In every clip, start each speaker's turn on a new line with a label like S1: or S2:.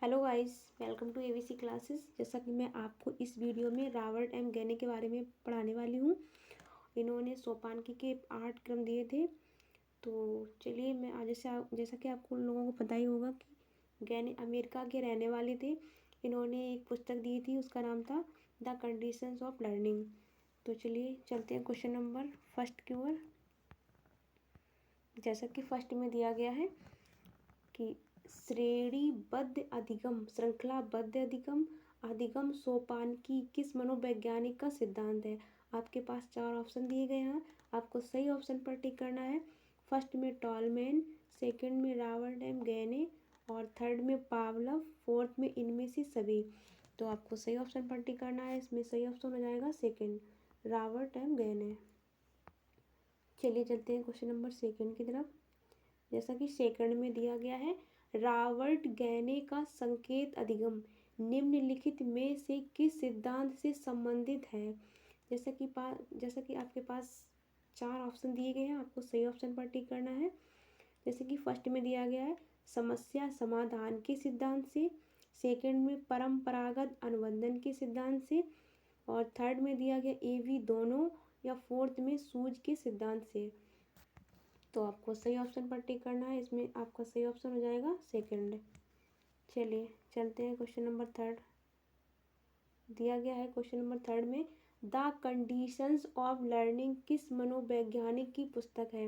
S1: Hello guys, welcome to ABC classes. जैसा कि मैं आपको इस वीडियो में रॉबर्ट एम गैने के बारे में पढ़ाने वाली हूँ। इन्होंने सोपानकी के 8 क्रम दिए थे। तो चलिए मैं आज जैसा कि आपको उन लोगों को पता ही होगा कि गैने अमेरिका के रहने वाले थे। इन्होंने एक पुस्तक दी थी, उसका नाम था द कंडीशंस ऑफ लर्निंग। तो चलिए चलते हैं क्वेश्चन नंबर फर्स्ट की ओर। जैसा कि फर्स्ट में दिया गया है कि श्रेणीबद्ध अधिगम, श्रृंखलाबद्ध अधिगम, अधिगम सोपानकी किस मनोवैज्ञानिक का सिद्धांत है। आपके पास 4 ऑप्शन दिए गए हैं, आपको सही ऑप्शन पर टिक करना है। फर्स्ट में टॉलमैन, सेकंड में रॉबर्ट एम गैने और थर्ड में पावलव, फोर्थ में इनमें से सभी। तो आपको सही ऑप्शन पर टिक करना है। इसमें सही ऑप्शन हो जाएगा सेकंड, रॉबर्ट एम गैने। चलिए चलते हैं क्वेश्चन नंबर सेकंड की तरफ। जैसा कि सेकंड में दिया गया है, रॉबर्ट गैने का संकेत अधिगम निम्नलिखित में से किस सिद्धांत से संबंधित है। जैसा कि आपके पास 4 ऑप्शन दिए गए हैं, आपको सही ऑप्शन पर टिक करना है। जैसे कि फर्स्ट में दिया गया है समस्या समाधान के सिद्धांत से, सेकंड में परंपरागत अनुबंधन के सिद्धांत से, और थर्ड में दिया गया एवी दोनों, या फोर्थ में सूझ के सिद्धांत से। तो आपको सही ऑप्शन पर टिक करना है। इसमें आपका सही ऑप्शन हो जाएगा सेकंड। चलिए चलते हैं क्वेश्चन नंबर थर्ड। दिया गया है क्वेश्चन नंबर थर्ड में, द कंडीशंस ऑफ लर्निंग किस मनोवैज्ञानिक की पुस्तक है।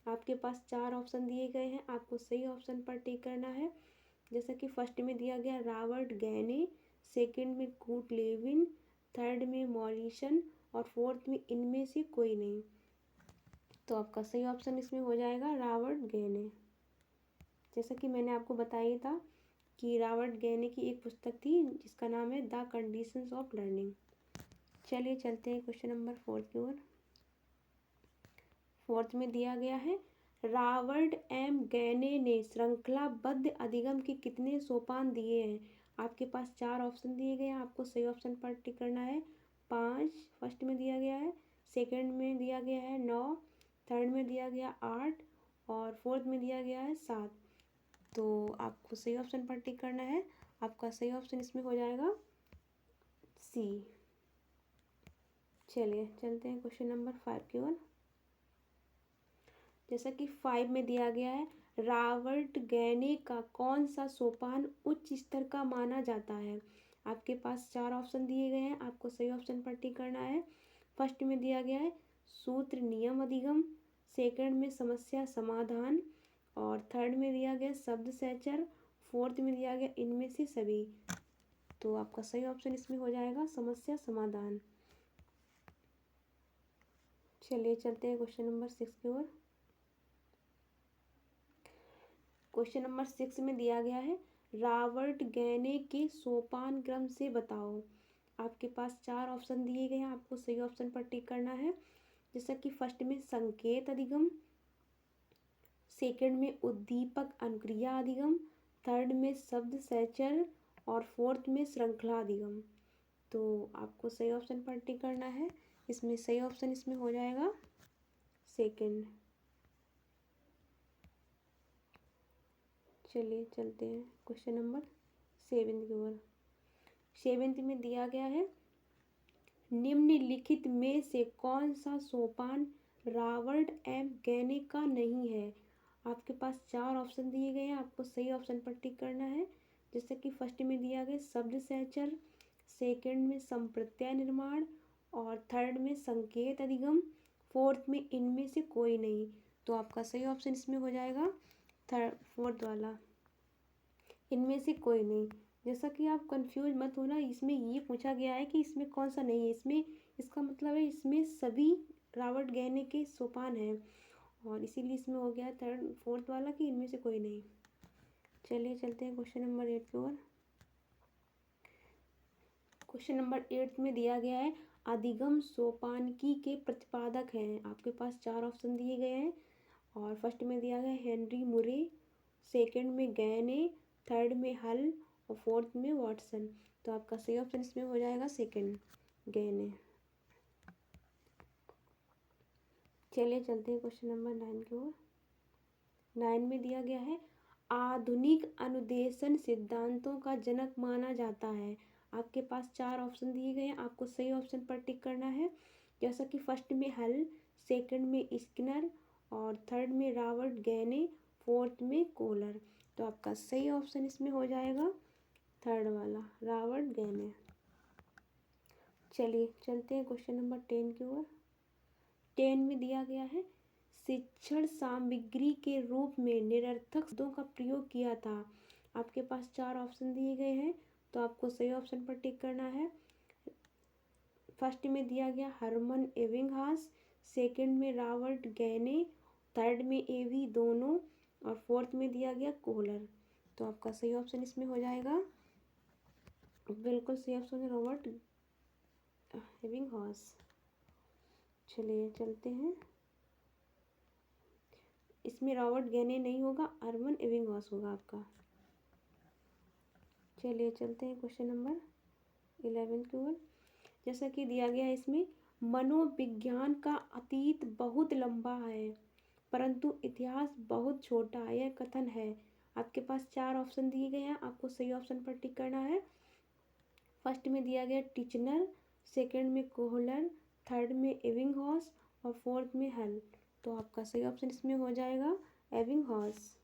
S1: आपके पास 4 ऑप्शन दिए गए हैं, आपको सही ऑप्शन पर टिक करना है। जैसा कि फर्स्ट में दिया गया रॉबर्ट गैने, सेकंड में कूट लेविन, थर्ड में मॉरिसन और फोर्थ में इनमें से कोई नहीं। तो आपका सही ऑप्शन इसमें हो जाएगा रॉबर्ट गैने। जैसा कि मैंने आपको बताया था कि रॉबर्ट गैने की एक पुस्तक थी जिसका नाम है द कंडीशंस ऑफ लर्निंग। चलिए चलते हैं क्वेश्चन नंबर फोर्थ की ओर। फोर्थ में दिया गया है, रॉबर्ट एम गैने ने श्रृंखलाबद्ध अधिगम के कितने सोपान दिए हैं। आपके पास 4 ऑप्शन दिए गए हैं, आपको सही ऑप्शन पर टिक करना है। 5 फर्स्ट में दिया गया है, सेकंड में दिया गया है 9, थर्ड में दिया गया 8 और फोर्थ में दिया गया है 7। तो आपको सही ऑप्शन पर टिक करना है। आपका सही ऑप्शन इसमें हो जाएगा सी। चलिए चलते हैं क्वेश्चन नंबर 5 की ओर। जैसा कि 5 में दिया गया है, रॉबर्ट गैने का कौन सा सोपान उच्च स्तर का माना जाता है। आपके पास 4 ऑप्शन दिए गए हैं, आपको सही ऑप्शन पर टिक करना है। फर्स्ट में दिया गया है सूत्र नियम अधिगम, सेकंड में समस्या समाधान और थर्ड में दिया गया शब्द सहचर, फोर्थ में दिया गया इनमें से सभी। तो आपका सही ऑप्शन इसमें हो जाएगा समस्या समाधान। चलिए चलते हैं क्वेश्चन नंबर 6 की ओर। क्वेश्चन नंबर 6 में दिया गया है, रॉबर्ट गैने के सोपान क्रम से बताओ। आपके पास 4 ऑप्शन दिए गए हैं, आपको सही ऑप्शन पर टिक करना है। जैसा कि फर्स्ट में संकेत अधिगम, सेकंड में उद्दीपक अनुक्रिया अधिगम, थर्ड में शब्द सहचर और फोर्थ में श्रृंखला अधिगम। तो आपको सही ऑप्शन पर टिक करना है। इसमें सही ऑप्शन इसमें हो जाएगा सेकंड। चलिए चलते हैं क्वेश्चन नंबर 7 की ओर। 7 में दिया गया है, निम्नलिखित में से कौन सा सोपान रॉबर्ट एम गैने का नहीं है। आपके पास 4 ऑप्शन दिए गए हैं, आपको सही ऑप्शन पर टिक करना है। जैसे कि फर्स्ट में दिया गया शब्द सहचर, सेकंड में संप्रत्यय निर्माण और थर्ड में संकेत अधिगम, फोर्थ में इनमें से कोई नहीं। तो आपका सही ऑप्शन इसमें हो जाएगा फोर्थ वाला, इनमें से कोई नहीं। जैसा कि आप कंफ्यूज मत होना, इसमें ये पूछा गया है कि इसमें कौन सा नहीं है। इसमें इसका मतलब है इसमें सभी रॉबर्ट गैने के सोपान हैं और इसीलिए इसमें हो गया थर्ड फोर्थ वाला कि इनमें से कोई नहीं। चलिए चलते हैं क्वेश्चन नंबर 8 की ओर। क्वेश्चन नंबर 8 में दिया गया है, अधिगम सोपानकी के प्रतिपादक हैं। आपके पास 4 ऑप्शन दिए गए हैं और फर्स्ट में दिया गया हेनरी मुरे, सेकंड में गैने, थर्ड में हल और फोर्थ में वाटसन। तो आपका सही ऑप्शन इसमें हो जाएगा सेकंड, गैने। चलिए चलते हैं क्वेश्चन नंबर 9 की ओर। 9 में दिया गया है, आधुनिक अनुदेशन सिद्धांतों का जनक माना जाता है। आपके पास 4 ऑप्शन दिए गए हैं, आपको सही ऑप्शन पर टिक करना है। जैसा कि फर्स्ट में हल, सेकंड में स्किनर और थर्ड में रॉबर्ट गैने, फोर्थ में कोहलर। तो आपका सही ऑप्शन इसमें हो जाएगा थर्ड वाला, रॉबर्ट गैने। चलिए चलते हैं क्वेश्चन नंबर 10 की ओर। 10 में दिया गया है, शिक्षण सामग्री के रूप में निरर्थक शब्दों का प्रयोग किया था। आपके पास 4 ऑप्शन दिए गए हैं, तो आपको सही ऑप्शन पर टिक करना है। फर्स्ट में दिया गया हरमन एबिंगहास, सेकंड में रॉबर्ट गैने, थर्ड में एवी दोनों और फोर्थ में दिया गया कोहलर। तो आपका सही ऑप्शन इसमें हो जाएगा, बिल्कुल सही ऑप्शन है रॉबर्ट एबिंगहास। चलिए चलते हैं, इसमें रॉबर्ट गैने नहीं होगा, हरमन एबिंगहास होगा आपका। चलिए चलते हैं क्वेश्चन नंबर 11 की ओर। जैसा कि दिया गया है इसमें, मनोविज्ञान का अतीत बहुत लंबा है परंतु इतिहास बहुत छोटा, यह कथन है। आपके पास 4 ऑप्शन दिए गए हैं, आपको सही ऑप्शन पर टिक करना है। फर्स्ट में दिया गया टिचनर, सेकंड में कोहलर, थर्ड में एबिंगहॉस और फोर्थ में हल। तो आपका सही ऑप्शन इसमें हो जाएगा एबिंगहॉस।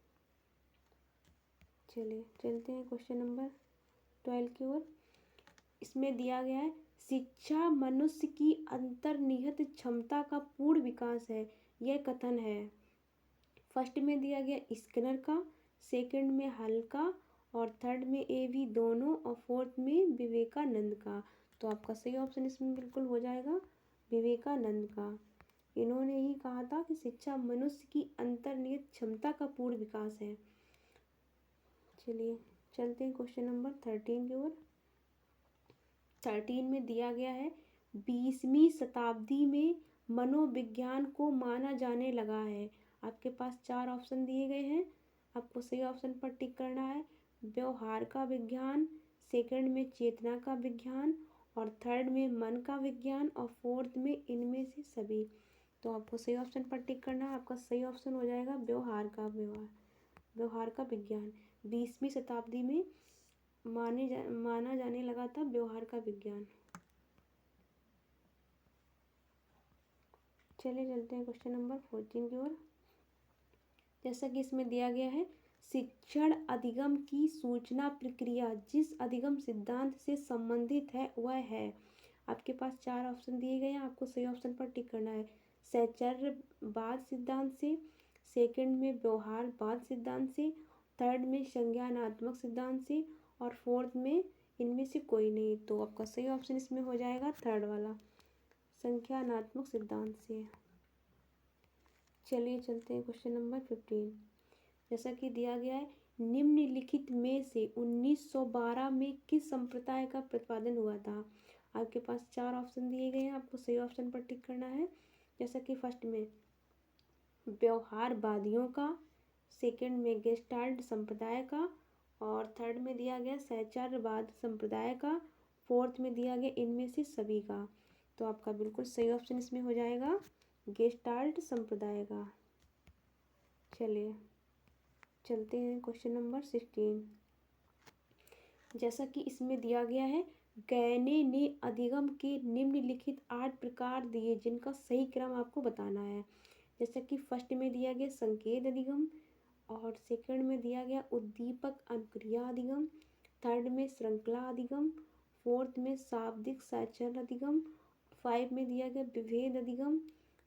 S1: चलिए चलते हैं क्वेश्चन नंबर 12 की ओर। इसमें दिया गया है, शिक्षा मनुष्य की अंतर्निहित क्षमता का पूर्ण विकास है, यह कथन है। फर्स्ट में दिया गया स्किनर का, सेकंड में हल का और थर्ड में एवी दोनों और फोर्थ में विवेकानंद का। तो आपका सही ऑप्शन इसमें बिल्कुल हो जाएगा विवेकानंद का। इन्होंने ही कहा था कि शिक्षा मनुष्य की अंतर्निहित क्षमता का पूर्ण विकास है। चलिए चलते हैं क्वेश्चन नंबर 13 की ओर। 13 में दिया गया है, 20वीं शताब्दी में मनोविज्ञान को माना जाने लगा है। आपके पास 4 ऑप्शन दिए गए हैं, आपको सही ऑप्शन पर टिक करना है। व्यवहार का विज्ञान, सेकंड में चेतना का विज्ञान और थर्ड में मन का विज्ञान और फोर्थ में इनमें से सभी। तो आपको सही ऑप्शन पर टिक करना है, आपका सही ऑप्शन हो जाएगा व्यवहार का विज्ञान। 20वीं शताब्दी में माना जाने लगा था व्यवहार का विज्ञान। चलिए चलते हैं क्वेश्चन नंबर 14 की ओर। जैसा कि इसमें दिया गया है, शिक्षण अधिगम की सूचना प्रक्रिया जिस अधिगम सिद्धांत से संबंधित है वह है। आपके पास 4 ऑप्शन दिए गए हैं, आपको सही ऑप्शन पर टिक करना है। सहचर्यवाद सिद्धांत से, सेकंड में व्यवहारवाद सिद्धांत से, थर्ड में संज्ञानात्मक सिद्धांत से और फोर्थ में इनमें से कोई नहीं। तो आपका सही ऑप्शन इसमें हो जाएगा थर्ड वाला, संज्ञानात्मक सिद्धांत से। चलिए चलते हैं क्वेश्चन नंबर 15। जैसा कि दिया गया है, निम्नलिखित में से 1912 में किस संप्रदाय का प्रतिपादन हुआ था। आपके पास 4 ऑप्शन दिए गए हैं, आपको सही ऑप्शन पर टिक करना है। जैसा कि फर्स्ट में व्यवहारवादियों का, सेकंड में गेस्टाल्ट संप्रदाय का और थर्ड में दिया गया सहचर्यवाद संप्रदाय का, फोर्थ में दिया गया इनमें से सभी का। तो आपका बिल्कुल सही ऑप्शन इसमें हो जाएगा गेस्टाल्ट संप्रदाय का। चलिए चलते हैं क्वेश्चन नंबर 16। जैसा कि इसमें दिया गया है, गैने ने अधिगम के निम्नलिखित 8 प्रकार दिए जिनका सही क्रम आपको बताना है। जैसा कि फर्स्ट में दिया गया संकेत अधिगम और सेकंड में दिया गया उद्दीपक अनुक्रिया अधिगम, थर्ड में श्रृंखला अधिगम, फोर्थ में शाब्दिक साक्षर अधिगम, 5 में दिया गया विभेद अधिगम,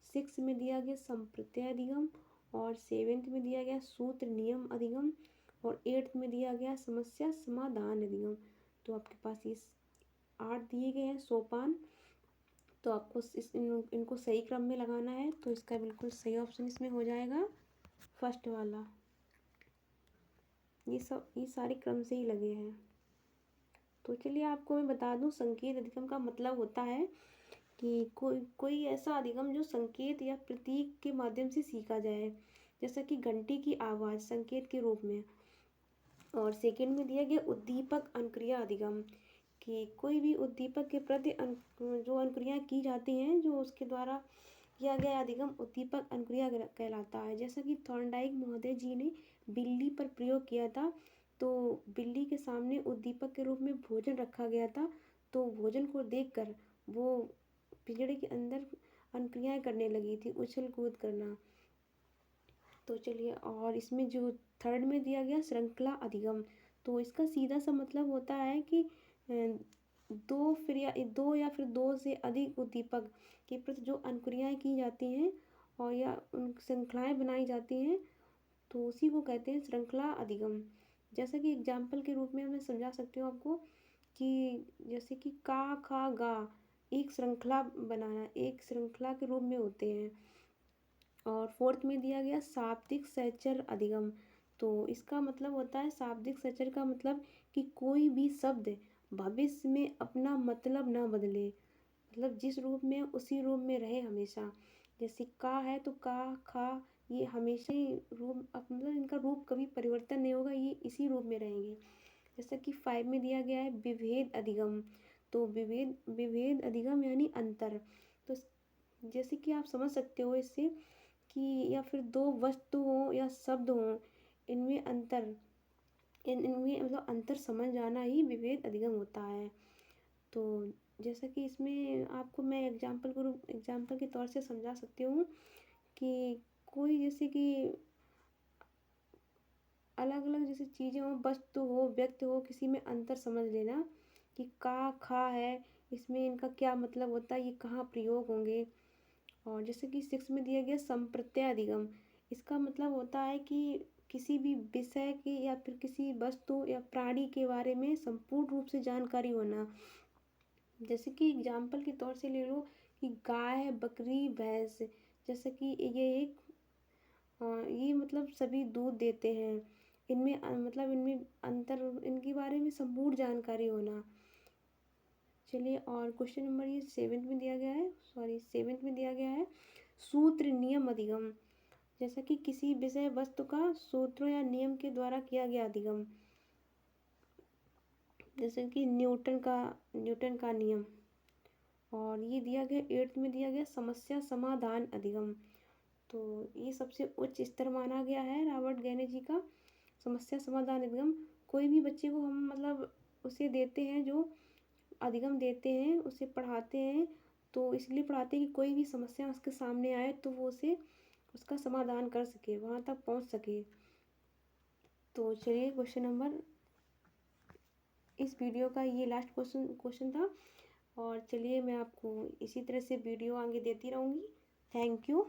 S1: 6 में दिया गया संप्रत्यय अधिगम और 7th में दिया गया सूत्र नियम अधिगम और 8th में दिया गया समस्या समाधान अधिगम। तो आपके पास ये 8 दिए गए हैं सोपान, तो आपको इनको सही क्रम में लगाना है। तो इसका बिल्कुल सही ऑप्शन इसमें हो जाएगा फर्स्ट वाला। ये सारे क्रम से ही लगे हैं। तो चलिए आपको मैं बता दूं, संकेत अधिगम का मतलब होता है कि कोई ऐसा अधिगम जो संकेत या प्रतीक के माध्यम से सीखा जाए, जैसा कि घंटी की आवाज़ संकेत के रूप में। और सेकंड में दिया गया उद्दीपक अनुक्रिया अधिगम, कि कोई भी उद्दीपक के प्रति जो अनुक्रिया की जाती हैं, जो उसके द्वारा किया गया अधिगम उद्दीपक अनुक्रिया कहलाता है। जैसा कि थॉर्नडाइक महोदय जी ने बिल्ली पर प्रयोग किया था। तो बिल्ली के सामने उद्दीपक के रूप में भोजन रखा गया था, तो भोजन को देखकर वो पिंजड़े के अंदर अनुक्रियाएं करने लगी थी, उछल कूद करना। तो चलिए, और इसमें जो थर्ड में दिया गया श्रृंखला अधिगम, तो इसका सीधा सा मतलब होता है कि दो या फिर दो से अधिक उद्दीपक के प्रति जो अनुक्रियाएं की जाती हैं और या उन श्रृंखलाएं बनाई जाती हैं, तो उसी को कहते हैं श्रृंखला अधिगम। जैसा कि एग्जाम्पल के रूप में मैं समझा सकती हूँ आपको कि जैसे कि का खा गा एक श्रृंखला बनाना, एक श्रृंखला के रूप में होते हैं। और फोर्थ में दिया गया शाब्दिक सहचर अधिगम, तो इसका मतलब होता है, शाब्दिक सहचर का मतलब कि कोई भी शब्द भविष्य में अपना मतलब ना बदले, मतलब जिस रूप में उसी रूप में रहे हमेशा। जैसे का है तो का खा, ये हमेशा ही रूप, मतलब इनका रूप कभी परिवर्तन नहीं होगा, ये इसी रूप में रहेंगे। जैसा कि 5 में दिया गया है विभेद अधिगम, तो विभेद विभेद अधिगम यानी अंतर। तो जैसे कि आप समझ सकते हो इससे कि या फिर दो वस्तु हो या शब्द हो, इनमें अंतर, इनमें मतलब अंतर समझ जाना ही विभेद अधिगम होता है। तो जैसा कि इसमें आपको मैं एग्जाम्पल के तौर से समझा सकती हूँ कि कोई जैसे कि अलग अलग जैसे चीज़ें हो, वस्तु हो, व्यक्ति हो, किसी में अंतर समझ लेना कि का खा है, इसमें इनका क्या मतलब होता है, ये कहाँ प्रयोग होंगे। और जैसे कि 6 में दिया गया संप्रत्यय अधिगम, इसका मतलब होता है कि किसी भी विषय के या फिर किसी वस्तु या प्राणी के बारे में संपूर्ण रूप से जानकारी होना। जैसे कि एग्जाम्पल के तौर से ले लो कि गाय, बकरी, भैंस, जैसे कि ये मतलब सभी दूध देते हैं, इनमें मतलब इनमें अंतर, इनके बारे में संपूर्ण जानकारी होना। चलिए, और क्वेश्चन नंबर ये सेवेंथ में दिया गया है सूत्र नियम अधिगम, जैसा कि किसी विषय वस्तु का सूत्रों या नियम के द्वारा किया गया अधिगम, जैसे कि न्यूटन का नियम। और ये दिया गया 8th में दिया गया समस्या समाधान अधिगम, तो ये सबसे उच्च स्तर माना गया है रॉबर्ट गैने जी का समस्या समाधान अधिगम। कोई भी बच्चे को हम मतलब उसे देते हैं, जो अधिगम देते हैं, उसे पढ़ाते हैं, तो इसलिए पढ़ाते हैं कि कोई भी समस्या उसके सामने आए तो वो उसे उसका समाधान कर सके, वहाँ तक पहुँच सके। तो चलिए, इस वीडियो का ये लास्ट क्वेश्चन था, और चलिए मैं आपको इसी तरह से वीडियो आगे देती रहूँगी। Thank you.